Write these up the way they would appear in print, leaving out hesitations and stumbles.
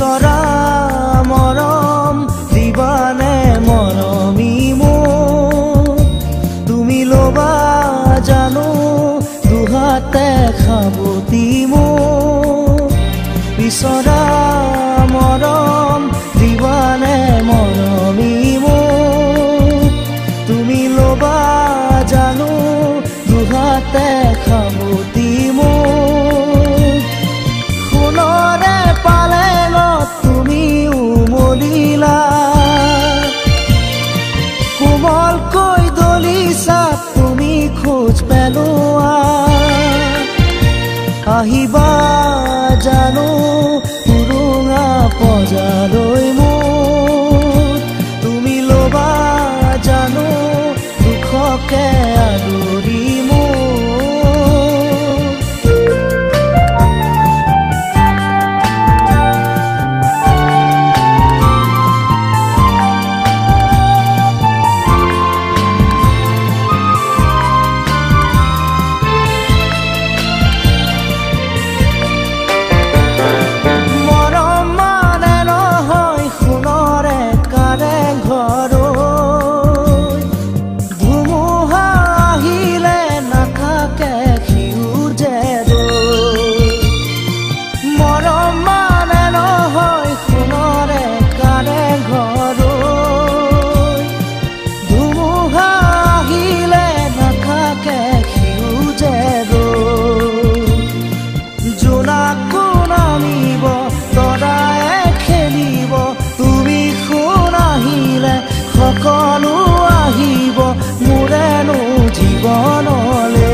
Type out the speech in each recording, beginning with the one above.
বিচৰা মৰম দিবানে মৰমী মোক তুমি ল'বা জানো দুহাতে খাবতি মোক বিচৰা মৰম দিবানে মৰমী মোক তুমি ল'বা জানো দুহাতে খাবতি মোক সোণৰে পালেঙত তুমি উমলিলা কোমলকৈ দলিছা তুমি খোজ পেলোৱা আহিবা জানো উৰুঙা পজালৈ মোক তুমি ল'বা জানো দুখকে আদৰি সকলো আহিব মোৰেনো জীৱনলে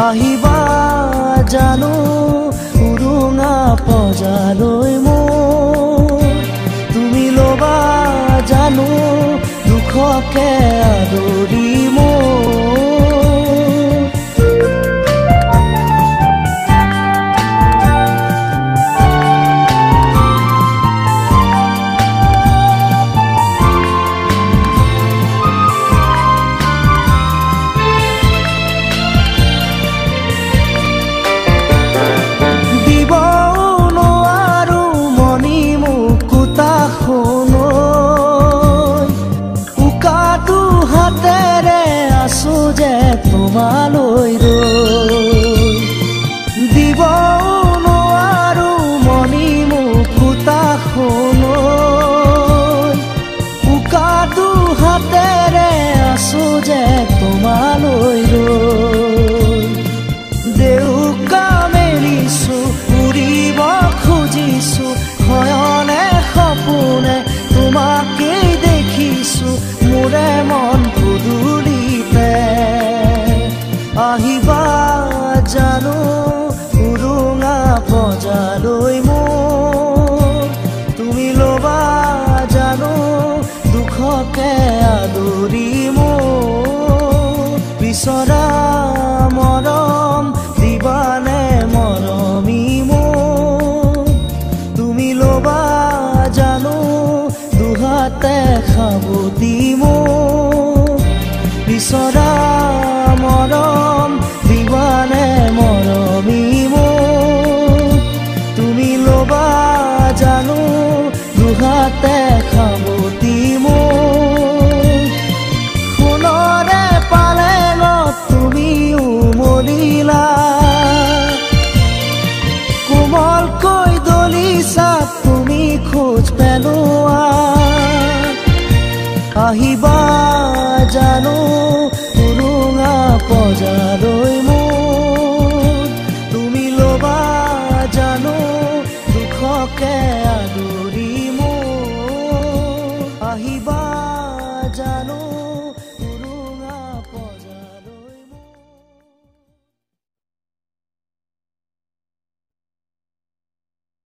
আহিবা জানো উৰুঙা পজালৈ মোক তুমি ল'বা জানো দুখকে আদৰি যে তোমালৈ দিব নোৱাৰো মনি মুকুতা উকা দুহাতেৰে আছো যে তোমালৈ দেউকা মেলিছো উৰিব খুজিছো শয়নে সপোনে তোমাকেই দেখিছো মোৰে মন পদূলিতে আহিবা জানো উৰুঙা পজালৈ মোক তুমি ল'বা জানো দুখকে আদৰি মোক বিচৰা মৰম দিবানে মৰমী মোক তুমি ল'বা জানো দুহাতে খাবতি মোক বিচৰা মৰম দিবানে মৰমী মোক তুমি ল'বা জানো দুহাতে খাবতি মোক সোণৰে পালেঙত তুমি উমলিলা কোমলকৈ দলিছা তুমি খোজ পেলোৱা আহিবা জানো উৰুঙা পজালৈ মোক তুমি ল'বা জানো দুখকে আদৰি